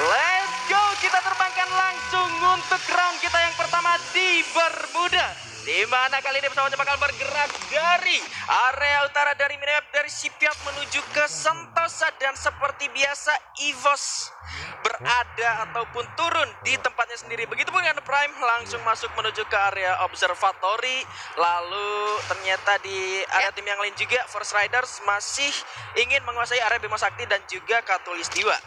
Let's go, kita terbangkan langsung untuk round kita yang pertama di Bermuda. Di mana kali ini pesawatnya bakal bergerak dari area utara dari minimap dari Shipyard menuju ke Sentosa, dan seperti biasa EVOS berada ataupun turun di tempatnya sendiri. Begitupun dengan Prime langsung masuk menuju ke area observatory. Lalu ternyata di area tim yang lain juga Force Riders masih ingin menguasai area Bima Sakti dan juga Katulistiwa.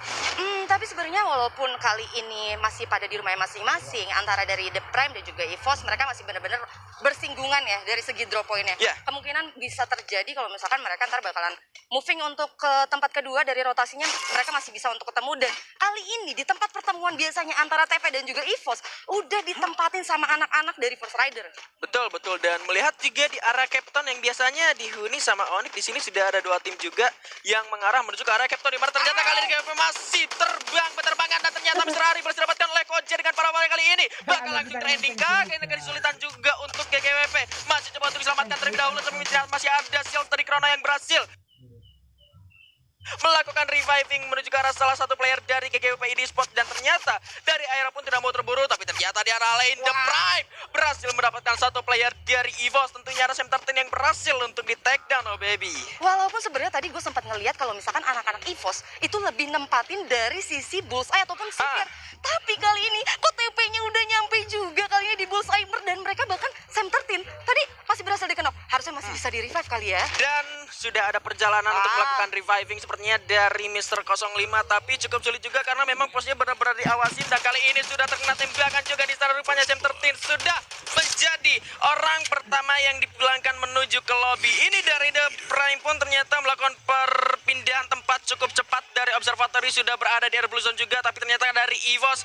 Tapi sebenarnya walaupun kali ini masih pada di rumahnya masing-masing antara dari The Prime dan juga EVOS, mereka masih benar-benar bersinggungan ya dari segi drop pointnya. Yeah. Kemungkinan bisa terjadi kalau misalkan mereka ntar bakalan moving untuk ke tempat kedua dari rotasinya, mereka masih bisa untuk ketemu. Dan kali ini di tempat pertemuan biasanya antara TP dan juga EVOS udah ditempatin sama anak-anak dari Force Rider. Betul, betul. Dan melihat juga di area Captain yang biasanya dihuni sama Onyx, di sini sudah ada dua tim juga yang mengarah menuju ke area Captain, di mana ternyata kali ini GWP masih terbang penerbangan, dan ternyata Mr. Ari berhasil dapatkan Lekoje dengan para kali ini bakal langsung trending kah. Ini kesulitan juga untuk GGWP, masih coba untuk diselamatkan terlebih dahulu, tapi masih ada shield dari Krono yang berhasil melakukan reviving menuju ke arah salah satu player dari GGWP ID Sport, dan ternyata dari Aira pun tidak mau terburu, tapi ternyata di arah lain The Prime berhasil mendapatkan satu player dari EVOS, tentunya ada Sam 13 yang berhasil untuk di take down, oh baby. Walaupun sebenarnya tadi gue sempat ngelihat kalau misalkan anak-anak EVOS itu lebih nempatin dari sisi bullseye ataupun Shipyard. Tapi kali ini kok TP-nya udah nyampe juga kali ini di bullseye, dan mereka bahkan Sam 13 tadi masih berhasil dikenok. Harusnya masih bisa di revive kali ya. Dan sudah ada perjalanan untuk melakukan reviving sepertinya dari Mr. 05, tapi cukup sulit juga karena memang posnya benar-benar diawasin, dan kali ini sudah terkena tembakan juga di sana. Rupanya Sam 13 sudah menjadi orang pertama yang dipulangkan menuju ke lobby. Ini dari The Prime pun ternyata melakukan perpindahan tempat cukup cepat. Dari observatory sudah berada di Air Blue Zone juga, tapi ternyata dari EVOS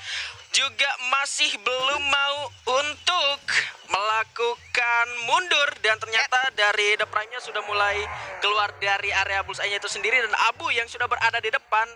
juga masih belum mau untuk melakukan mundur, dan ternyata dari The Prime-nya sudah mulai keluar dari area bullseye-nya itu sendiri, dan Abu yang sudah berada di depan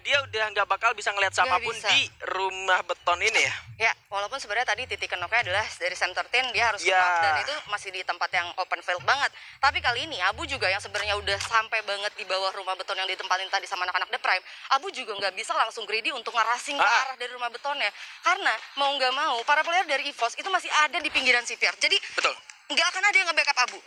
dia udah nggak bakal bisa ngelihat siapapun di rumah beton ini ya. Ya, walaupun sebenarnya tadi titik kenoknya adalah dari Sam 13, dia harus knock, dan itu masih di tempat yang open field banget. Tapi kali ini Abu juga yang sebenarnya udah sampai banget di bawah rumah beton yang ditempatin tadi sama anak-anak The Prime, Abu juga nggak bisa langsung greedy untuk ngerasing ke arah dari rumah betonnya, karena mau nggak mau para player dari EVOS itu masih ada di pinggiran Shipyard. Jadi betul, nggak akan ada yang nge-backup Abu.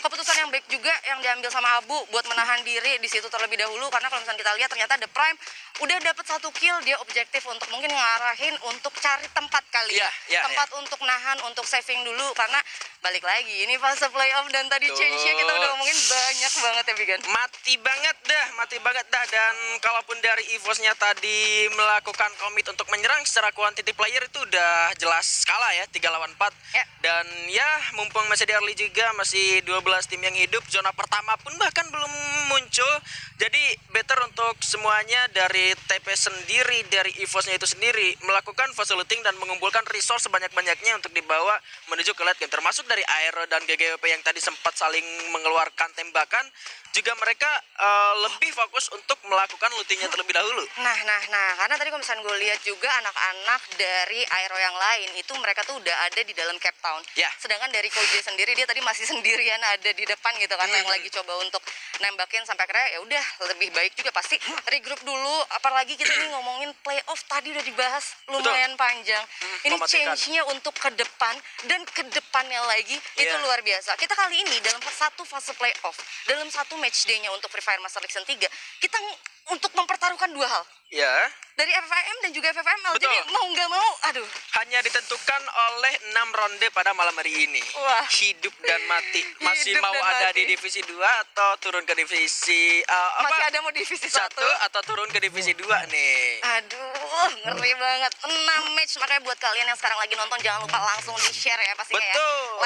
Keputusan yang baik juga yang diambil sama Abu buat menahan diri di situ terlebih dahulu, karena kalau misalnya kita lihat ternyata The Prime udah dapat satu kill, dia objektif untuk mungkin ngarahin untuk cari tempat kali tempat untuk nahan, untuk saving dulu, karena balik lagi ini fase playoff, dan tadi change-nya kita udah ngomongin banyak banget ya Bigan. mati banget dah. Dan kalaupun dari EVOS-nya tadi melakukan komit untuk menyerang secara quantity player itu udah jelas kalah ya, 3 lawan 4 Ya. Dan ya mumpung masih di early juga, masih 12 tim yang hidup, zona pertama pun bahkan belum muncul. Jadi better untuk semuanya dari TP sendiri, dari EVOS-nya itu sendiri melakukan fase looting dan mengumpulkan resource sebanyak-banyaknya untuk dibawa menuju ke late game, termasuk dari Aero dan GGWP yang tadi sempat saling mengeluarkan tembakan. Juga mereka lebih fokus untuk melakukan lootingnya terlebih dahulu. Nah, karena tadi kalau misalnya gue lihat juga anak-anak dari Aero yang lain itu mereka tuh udah ada di dalam Cape Town. Ya. Sedangkan dari Koje sendiri dia tadi masih sendirian ada di depan gitu kan, yang lagi coba untuk nembakin sampai akhirnya ya udah lebih baik juga pasti regroup dulu. Apalagi kita ini ngomongin playoff tadi udah dibahas lumayan panjang. Ini change-nya untuk ke depan dan ke depannya lagi itu luar biasa. Kita kali ini dalam satu fase playoff, dalam satu match day-nya untuk Free Fire Master League 3, kita untuk mempertaruhkan dua hal. Ya. Dari FFM dan juga FFML. Jadi mau nggak mau, aduh. Hanya ditentukan oleh 6 ronde pada malam hari ini. Wah. Hidup dan mati. Masih Hidup mau dan ada mati. di divisi 2 atau turun ke divisi Masih ada mau divisi 1 atau turun ke divisi 2 nih. Aduh, ngeri banget. 6 match, makanya buat kalian yang sekarang lagi nonton jangan lupa langsung di-share ya pastinya ya.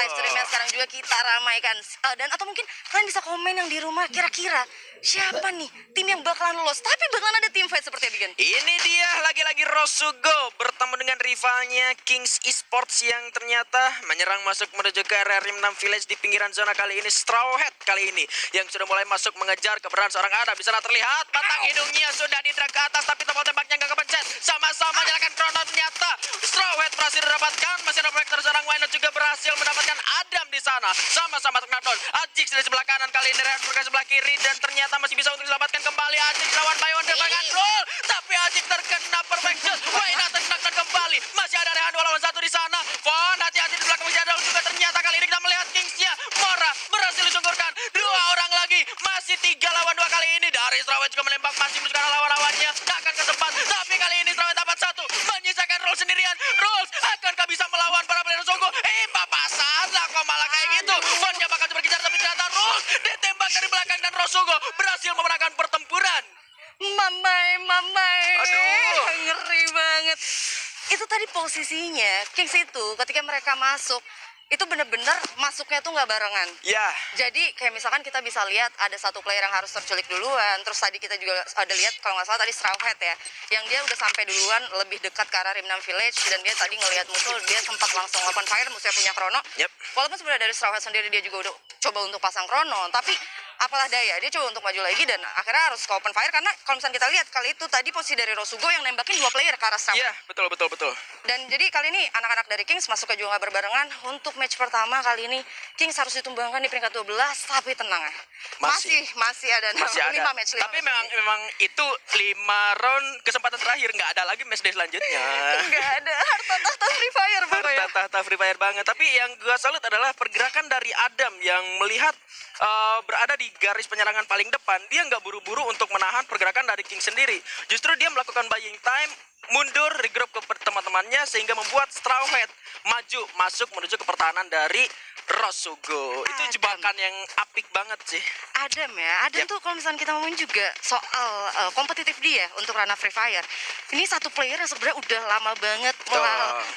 Live streamnya sekarang juga kita ramaikan. Dan atau mungkin kalian bisa komen yang di rumah, kira-kira siapa nih tim yang bakalan lolos, tapi bakalan ada tim fight seperti Bigan. Ini dia lagi-lagi Rosugo bertemu dengan rivalnya Kings Esports yang ternyata menyerang masuk menuju ke area Rim 6 Village di pinggiran zona kali ini. Straw Hat kali ini yang sudah mulai masuk mengejar keberadaan seorang Ada. Bisa terlihat batang hidungnya sudah didrag ke atas, tapi tombol tembaknya nggak kepencet. Sama-sama menyalakan Chrono, ternyata Straw Hat berhasil didapatkan. Masih ada proyektor seorang Wayne juga berhasil mendapatkan Adam di sana. Sama-sama terkena down. Ajix dari sebelah kanan kali ini, Rehan bergerak sebelah kiri, dan ternyata ternyata masih bisa untuk diselamatkan kembali. Azik lawan Bayon dengan roll, tapi Azik terkena perfect shot. Wayna terkena kembali. Masih ada Rehan 2 lawan 1 di sana. Von hati-hati di belakang masih ada juga. Ternyata kali ini kita melihat Kingsnya. Mora berhasil disungkurkan. 2 orang lagi. Masih 3 lawan 2 kali ini. Dari Strawweight juga menembak masih menuju ke arah lawan-lawannya. Tak akan kesempat. Tapi kali ini Strawweight dapat 1. Menyisakan Rolls sendirian. Rolls akankah bisa melawan para player Songgo? Papasan lah kok malah kayak gitu. Vonnya bakal berkejar tapi ternyata Rolls ditembak dari belakang dan Rosugo berhasil memenangkan pertempuran. Mamai. Aduh. Ngeri banget. Itu tadi posisinya Kings itu ketika mereka masuk itu bener-bener masuknya tuh nggak barengan. Ya. Jadi kayak misalkan kita bisa lihat ada satu player yang harus terculik duluan. Terus tadi kita juga ada lihat kalau nggak salah tadi Strawhead ya, yang dia udah sampai duluan lebih dekat ke arah Rimnam Village dan dia tadi ngelihat musuh, dia sempat langsung open fire, musuhnya punya krono. Yep. Walaupun sebenarnya dari Strawhead sendiri dia juga udah coba untuk pasang krono, tapi apalah daya dia coba untuk maju lagi dan akhirnya harus ke open fire karena kalau misalnya kita lihat kali itu tadi posisi dari Rosugo yang nembakin 2 player ke arah Strawhead. Iya, betul. Dan jadi kali ini anak-anak dari Kings masuknya juga nggak berbarengan. Untuk match pertama kali ini Kings harus ditumbangkan di peringkat 12, tapi tenang ya. Masih ada 5 match. Tapi memang itu 5 round kesempatan terakhir, nggak ada lagi match day selanjutnya. Nggak ada, harta tahta Free Fire pokoknya. Tahta Free Fire banget. Tapi yang gua salut adalah pergerakan dari Adam yang melihat berada di garis penyerangan paling depan. Dia nggak buru-buru untuk menahan pergerakan dari King sendiri. Justru dia melakukan buying time, mundur, regroup ke teman-temannya sehingga membuat Strawhead maju masuk menuju ke pertahanan dari Rosugo. Itu jebakan yang apik banget sih. Adam tuh kalau misalnya kita ngomongin juga soal kompetitif dia untuk ranah Free Fire. Ini satu player yang sebenarnya udah lama banget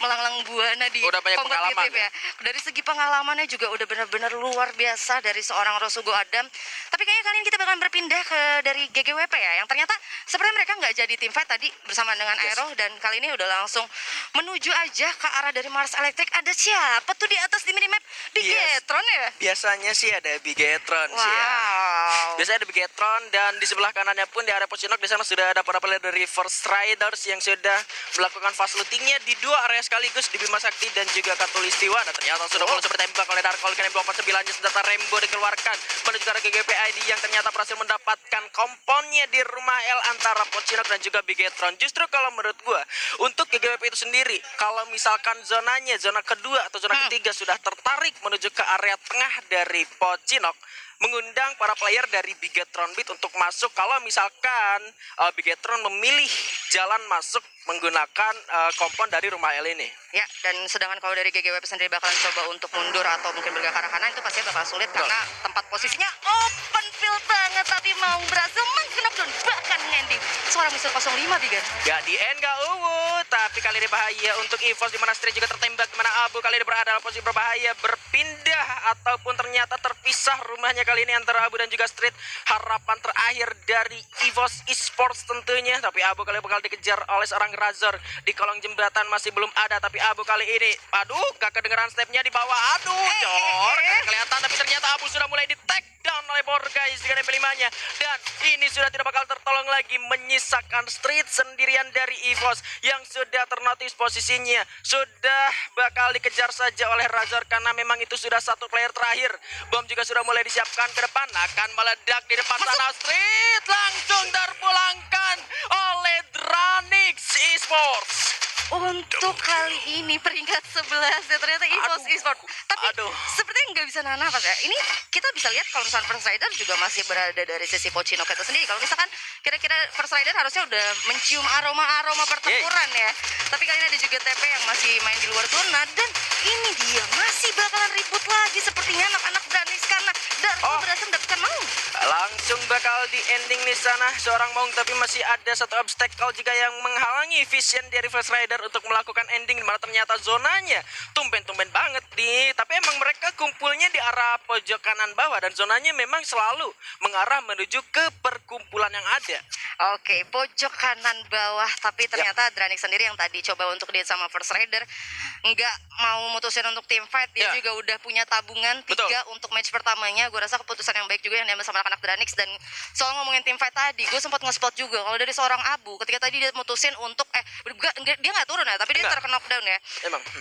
melanglang buana di kompetitif ya. Dari segi pengalamannya juga udah benar-benar luar biasa dari seorang Rosugo Adam. Tapi kayaknya kali ini kita bakalan berpindah ke dari GGWP ya, yang ternyata sebenarnya mereka nggak jadi team fight tadi bersama dengan Aero, dan kali ini udah langsung menuju aja ke arah dari Mars Electric. Ada siapa tuh di atas di minimap? Bigetron ya? Biasanya sih ada Bigetron sih ya. Biasanya ada Bigetron, dan di sebelah kanannya pun di area Pocinok di sana sudah ada para player dari First Riders yang sudah melakukan fast lootingnya di 2 area sekaligus di Bima Sakti dan juga Katulistiwa. Dan ternyata sudah mulai bertembak oleh Darkol. Kali 249-nya senjata Rembo dikeluarkan menuju ke arah GGP ID yang ternyata berhasil mendapatkan komponnya di rumah L antara Pocinok dan juga Bigetron. Justru kalau menurut gua untuk GGWP itu sendiri, kalau misalkan zonanya zona kedua atau zona ketiga sudah tertarik menuju ke area tengah dari Pocinok, mengundang para player dari Bigetron Beat untuk masuk. Kalau misalkan Bigetron memilih jalan masuk menggunakan kompon dari rumah L ini. Ya, dan sedangkan kalau dari GGWP sendiri bakalan coba untuk mundur atau mungkin bergerak ke arah kanan, itu pasti bakal sulit karena tempat posisinya open field banget, tapi mau berhasil meng-knockdown bahkan ngending seorang Mister 05 Bigan. Gak di end, gak tapi kali ini bahaya untuk EVOS, di mana Street juga tertembak, di mana Abu kali ini berada dalam posisi berbahaya, berpindah ataupun ternyata terpisah rumahnya kali ini antara Abu dan juga Street. Harapan terakhir dari EVOS Esports tentunya, tapi Abu kali ini bakal dikejar oleh seorang Razor di kolong jembatan, masih belum ada, tapi Abu kali ini, aduh, gak kedengeran stepnya di bawah, aduh, jor, gak kelihatan, tapi ternyata Abu sudah mulai di take down oleh Power Guys di MP5-nya, dan ini sudah tidak bakal tertolong lagi, menyisakan Street sendirian dari EVOS yang sudah ternotis posisinya, sudah bakal dikejar saja oleh Razor karena memang itu sudah satu player terakhir. Bom juga sudah mulai disiapkan ke depan, akan meledak di depan sana. Street langsung terpulangkan oleh Dranix Esports. Untuk kali ini peringkat 11 ya, ternyata EVOS Esports. Tapi sepertinya nggak bisa nahan nafas ya. Ini kita bisa lihat kalau misalkan First Rider juga masih berada dari sisi Pocinok itu sendiri. Kalau misalkan kira-kira First Rider harusnya udah mencium aroma-aroma pertempuran ya. Tapi kali ini ada juga TP yang masih main di luar zona, dan ini dia masih bakalan ribut lagi sepertinya anak-anak Dranix karena Darko berhasil mendapatkan Maung. Langsung bakal di ending di sana seorang Maung, tapi masih ada satu obstacle juga yang menghalangi vision dari First Rider untuk melakukan ending, dimana ternyata zonanya tumben-tumben banget tapi emang mereka kumpulnya di arah pojok kanan bawah, dan zonanya memang selalu mengarah menuju ke perkumpulan yang ada. Oke, pojok kanan bawah, tapi ternyata Dranix sendiri yang tadi coba untuk dia sama First Rider nggak mau mutusin untuk team fight. Dia juga udah punya tabungan 3 untuk match pertamanya. Gue rasa keputusan yang baik juga yang diambil sama anak-anak Dranix. Dan soal ngomongin team fight tadi, gue sempat nge-spot juga kalau dari seorang Abu ketika tadi dia mutusin untuk dia nggak turun ya, tapi dia terkena knockdown ya.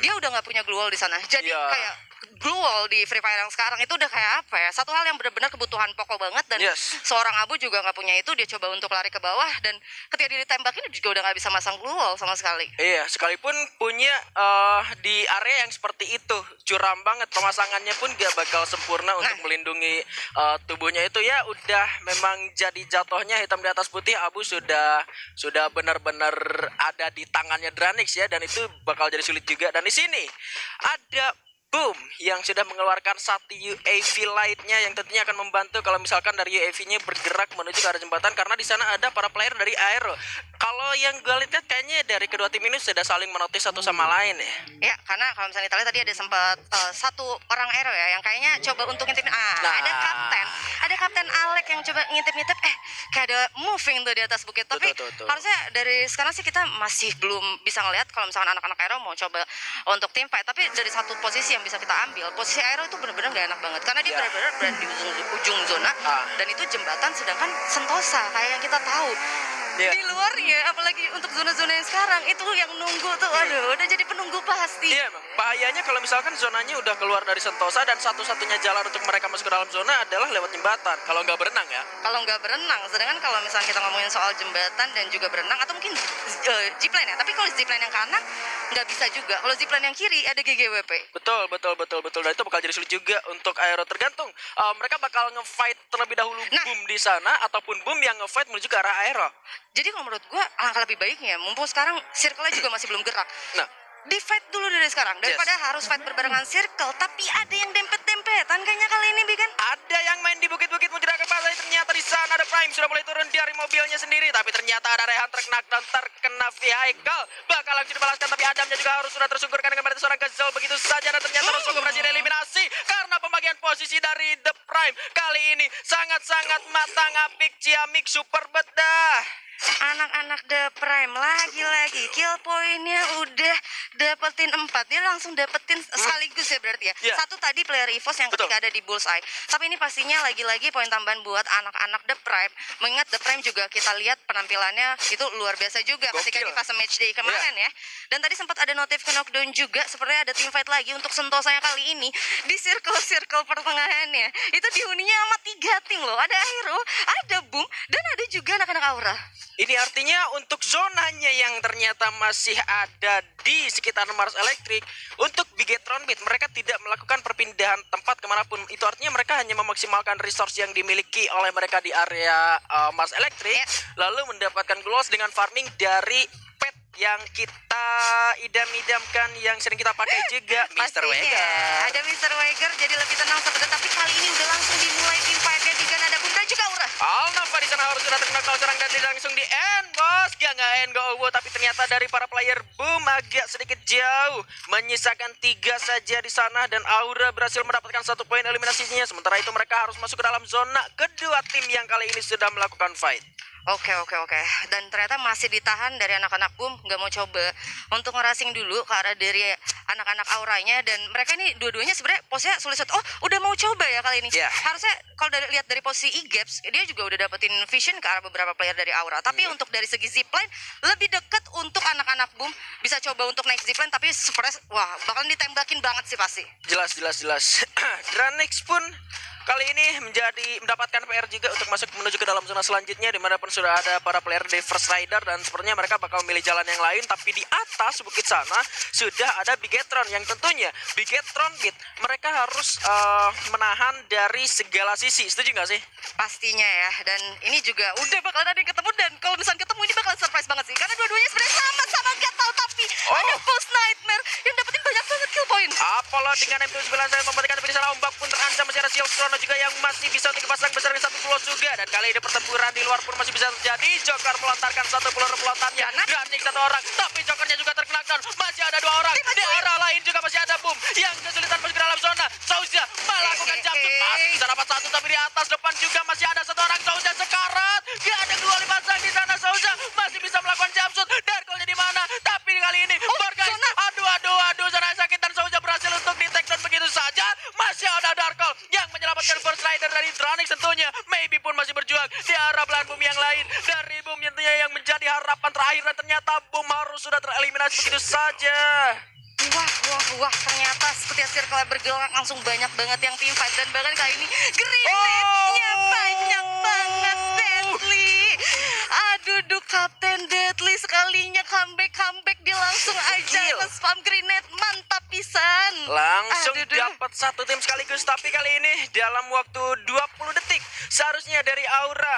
Dia udah nggak punya glue wall di sana, jadi kayak Blue Wall di Free Fire yang sekarang itu udah kayak apa ya, satu hal yang benar-benar kebutuhan pokok banget. Dan seorang Abu juga nggak punya itu, dia coba untuk lari ke bawah dan ketika dia ditembakin dia juga udah nggak bisa masang Blue Wall sama sekali. Iya, sekalipun punya di area yang seperti itu curam banget, pemasangannya pun gak bakal sempurna untuk melindungi tubuhnya itu ya. Udah memang jadi jatuhnya hitam di atas putih. Abu sudah benar-benar ada di tangannya Dranix ya, dan itu bakal jadi sulit juga. Dan di sini ada Boom yang sudah mengeluarkan satu UAV light-nya yang tentunya akan membantu kalau misalkan dari UAV-nya bergerak menuju ke arah jembatan, karena di sana ada para player dari Aero. Kalau yang gue lihat kayaknya dari kedua tim ini sudah saling menotis satu sama lain ya. Ya, karena kalau misalnya kita lihat tadi ada sempat satu orang Aero ya yang kayaknya coba untuk ngintip. Ada kapten Alek yang coba ngintip-ngintip, kayak ada moving tuh di atas bukit. Tapi harusnya dari sekarang sih kita masih belum bisa ngelihat kalau misalkan anak-anak Aero mau coba untuk team fight. Tapi dari satu posisi yang bisa kita ambil, posisi Aero itu benar-benar gak enak banget karena dia benar-benar berada di ujung zona dan itu jembatan, sedangkan Sentosa kayak yang kita tahu di luarnya, apalagi untuk zona-zona yang sekarang itu yang nunggu tuh, aduh, udah jadi penunggu pasti. Iya, bahayanya kalau misalkan zonanya udah keluar dari Sentosa dan satu-satunya jalan untuk mereka masuk ke dalam zona adalah lewat jembatan. Kalau nggak berenang ya. Kalau nggak berenang, sedangkan kalau misalnya kita ngomongin soal jembatan dan juga berenang atau mungkin zipline ya. Tapi kalau zipline yang kanan nggak bisa juga. Kalau zipline yang kiri ada GGWP. Betul. Dan itu bakal jadi sulit juga untuk Aero, tergantung mereka bakal nge-fight terlebih dahulu Boom di sana ataupun Boom yang nge-fight menuju ke arah Aero. Jadi kalau menurut gua alangkah lebih baiknya, mumpung sekarang circle-nya juga masih belum gerak, di fight dulu dari sekarang daripada harus fight berbarengan circle tapi ada yang dempet-dempetan kayaknya kali ini, Bigan. Ada yang main di bukit-bukit menjerat ke pasar, ternyata di sana ada Prime sudah mulai turun dari mobilnya sendiri, tapi ternyata ada Rehan terkena vehicle, bakal langsung dibalaskan, tapi Adamnya juga harus sudah tersungkurkan dengan seorang Gazelle begitu saja, dan ternyata langsung berhasil eliminasi karena pembagian posisi dari The Prime kali ini sangat-sangat matang, apik, ciamik, super bedah. Anak-anak The Prime lagi-lagi kill poinnya udah dapetin 4, dia langsung dapetin sekaligus ya berarti ya. Satu tadi player EVOS yang ketika ada di Bullseye, tapi ini pastinya lagi-lagi poin tambahan buat anak-anak The Prime. Mengingat The Prime juga kita lihat penampilannya itu luar biasa juga ketika di fase matchday kemarin ya. Dan tadi sempat ada notif ke knockdown juga, sepertinya ada team fight lagi untuk Sentosanya kali ini di circle pertengahannya. Itu dihuninya sama 3 tim loh, ada Aero, ada Boom, dan ada juga anak-anak Aura. Ini artinya untuk zonanya yang ternyata masih ada di sekitar Mars Electric, untuk Bigetron Beat mereka tidak melakukan perpindahan tempat kemanapun. Itu artinya mereka hanya memaksimalkan resource yang dimiliki oleh mereka di area Mars Electric, lalu mendapatkan gloss dengan farming dari pet yang kita idam-idamkan, yang sering kita pakai juga, Mr. Weger. Ada Mr. Weger jadi lebih tenang sebenarnya, tapi kali ini udah langsung dimulai team fight-nya di Gan, ada Boom dan juga Aura. Alnova di sana harus sudah terkena serang dan langsung di end, bos. Nggak end go, tapi ternyata dari para player Boom agak sedikit jauh, menyisakan 3 saja di sana, dan Aura berhasil mendapatkan 1 poin eliminasinya. Sementara itu mereka harus masuk ke dalam zona kedua tim yang kali ini sudah melakukan fight. Oke. Dan ternyata masih ditahan dari anak-anak Boom, nggak mau coba untuk ngeracing dulu ke arah dari anak-anak Auranya, dan mereka ini dua-duanya sebenarnya posisinya sulit. Udah mau coba ya kali ini. Harusnya kalau lihat dari posisi E-Gaps, dia juga udah dapetin vision ke arah beberapa player dari Aura. Tapi untuk dari segi zipline lebih dekat untuk anak-anak Boom bisa coba untuk naik zipline, tapi sepertinya bakalan ditembakin banget sih pasti. Jelas. Dranix pun kali ini mendapatkan PR juga untuk masuk menuju ke dalam zona selanjutnya, dimanapun sudah ada para player di First Rider, dan sepertinya mereka bakal memilih jalan yang lain. Tapi di atas bukit sana sudah ada Bigetron, yang tentunya Bigetron Beat mereka harus menahan dari segala sisi. Setuju nggak sih? Pastinya ya, dan ini juga udah bakal ada yang ketemu, dan kalau misalnya ketemu ini bakal surprise banget sih, karena dua-duanya sebenarnya sama-sama gak tahu, tapi ada False Nightmare yang dapetin banyak banget kill point. Apollo dengan M79 saya memperhatikan, tapi di sana ombak pun terancam, masih ada Silk Chrono juga yang masih bisa untuk dipasang besar dengan 1 pulau juga, dan kali ini pertempuran di luar pun masih bisa terjadi. Joker melontarkan 1 pulau pelotannya, Dranix 1 orang, tapi Jokernya juga terkena down. Masih ada 2 orang di arah lain juga, masih ada Boom yang kesulitan masuk ke dalam zona. Souza melakukan jumpsuit, masih bisa dapat 1, tapi di atas depan juga masih ada 1 orang. Souza sekarat, dia ada 2 pasang di sana. Souza masih bisa melakukan jumpsuit. Darkolnya di mana? Tapi kali ini guys, aduh, zona sakit, dan Souza berhasil untuk di take down begitu saja. Masih ada Darkol yang menyelamatkan First Rider dari Dranix, tentunya Maybe pun masih berjuang di arah belahan Boom yang lain. Dari Boom tentunya yang menjadi harapan terakhir, dan ternyata Boom harus sudah tereliminasi begitu saja. Wah, ternyata setiap circle bergerak langsung banyak banget yang team fight. Dan bahkan kali ini grenade-nya banyak banget, Deadly. Aduh, Kapten Deadly sekalinya comeback dia langsung aja nge-spam grenade, mantap pisan. Langsung Aduh. dapat satu tim sekaligus, tapi kali ini dalam waktu 20 detik. Seharusnya dari Aura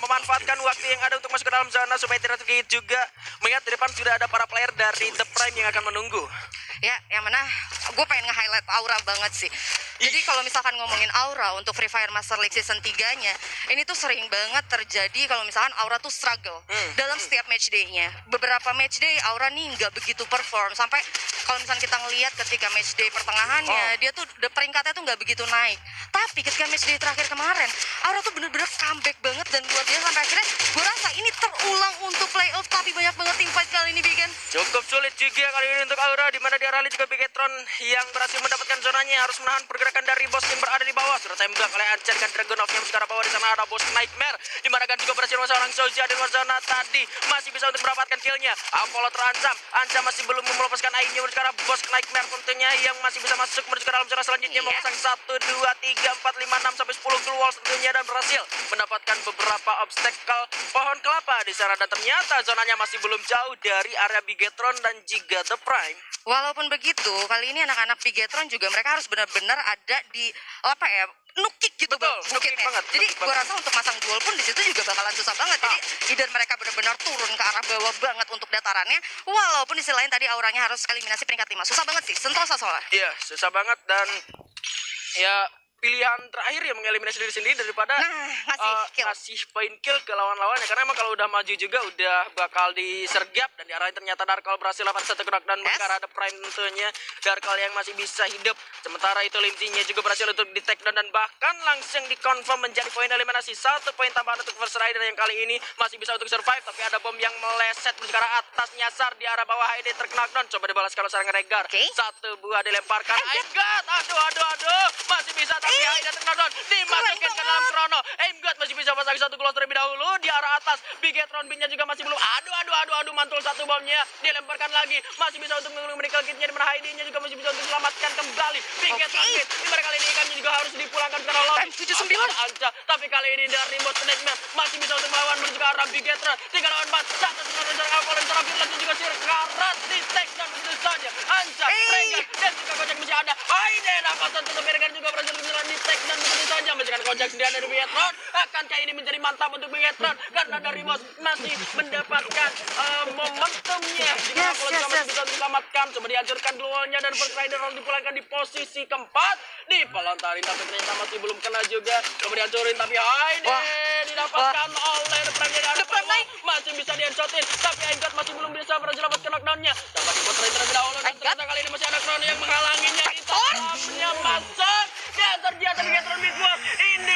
memanfaatkan waktu yang ada untuk masuk ke dalam zona supaya tidak tergigit juga. Mengingat di depan sudah ada para player dari The Prime yang akan menunggu. Ya, yang mana gue pengen nge-highlight Aura banget sih. Jadi kalau misalkan ngomongin Aura untuk Free Fire Master League Season 3-nya, ini tuh sering banget terjadi kalau misalkan Aura tuh struggle dalam setiap match day-nya. Beberapa match day Aura nih nggak begitu perform, sampai kalau misalkan kita ngelihat ketika match day pertengahannya, dia tuh peringkatnya tuh nggak begitu naik. Tapi ketika match day terakhir kemarin, Aura tuh bener-bener comeback banget dan luar biasa, sampai akhirnya gue rasa ini terulang untuk playoff, tapi banyak banget team fight kali ini, Bigan. Cukup sulit juga kali ini untuk Aura, di mana dia rally juga Bigetron yang berhasil mendapatkan zonanya, harus menahan pergerakan dari bos yang berada di bawah. Sudah tembak oleh Ancar dengan Dragon of yang sekarang bawah. Di sana ada bos Nightmare, di mana kan juga berhasil masuk orang Soja di luar zona tadi, masih bisa untuk mendapatkan killnya. Apollo terancam, Anca masih belum melepaskan airnya. Sekarang bos Nightmare tentunya yang masih bisa masuk menuju ke dalam zona selanjutnya, memasang 1, 2, 3, 4, 5, 6 sampai 10 glue walls tentunya, dan berhasil mendapatkan beberapa obstacle pohon kelapa di sana, dan ternyata zonanya masih belum jauh dari area Bigetron dan juga The Prime. Walaupun begitu, kali ini anak-anak Bigetron juga mereka harus benar-benar ada di apa ya, nukik gitu. Betul, nukik bukitnya. banget, Jadi nukik gue rasa untuk masang duel pun di situ juga bakalan susah banget. Jadi either mereka benar-benar turun ke arah bawah banget untuk datarannya, walaupun di sisi lain tadi Auranya harus eliminasi peringkat 5. Susah banget sih, sentosa soalnya. Iya, susah banget, dan ya pilihan terakhir ya mengelimininasi diri sendiri daripada ngasih poin kill ke lawan-lawannya, karena emang kalau udah maju juga udah bakal disergap, dan diarahin ternyata Darkal berhasil dapat satu knockdown mengarah ada Prime tentunya. Darkal yang masih bisa hidup, sementara itu Limzinya juga berhasil untuk di take down dan bahkan langsung dikonfirm menjadi poin eliminasi. Satu poin tambahan untuk First Rider yang kali ini masih bisa untuk survive, tapi ada bom yang meleset menuju ke arah atas, nyasar di arah bawah. ID terknockdown, coba dibalas kalau serangan Regar. Satu buah dilemparkan. Aimgat, aduh, masih bisa, tapi ID terknockdown, dimasukin ke dalam Chrono. Aimgat masih bisa pasang satu close terlebih dahulu di arah atas. Bigetron Binnya juga masih belum. Aduh, mantul satu bomnya, dilemparkan lagi, masih bisa untuk mengulang medical kitnya, di mana ID-nya juga masih bisa untuk selamatkan kembali. Bigetron Bin, di mana kali ini ikannya juga harus dipulangkan karena lobby. M79 Anca, tapi kali ini dari Bot Nightmare masih bisa untuk melawan menuju ke arah Bigetron. 3 lawan 4, satu serangan dari Alpha dan terakhir lagi juga Sir Karat di take down begitu saja. Anca, Regan dan juga Kocak masih ada. ID dapat satu, tapi Regan juga berhasil untuk di take down begitu saja. Masihkan Kocak sendiri dari Bigetron. Akankah ini menjadi mantap untuk Bigetron, karena dari Bos masih mendapatkan momentumnya. Jika kalau masih bisa diselamatkan, coba dihancurkan glowalnya, dan First Rider harus dipulangkan di posisi keempat. Dipelontarin tapi ternyata masih belum kena juga. Coba dihancurin tapi Aide didapatkan oleh The Prime. The Prime masih bisa di-headshotin, tapi Aimgat masih belum bisa berhasil dapatkan knockdown-nya. Dapat di First Rider terlebih dahulu, dan ternyata kali ini masih ada Chrono yang menghalanginya. Di dalamnya masuk, dan ternyata Bigetron Midward ini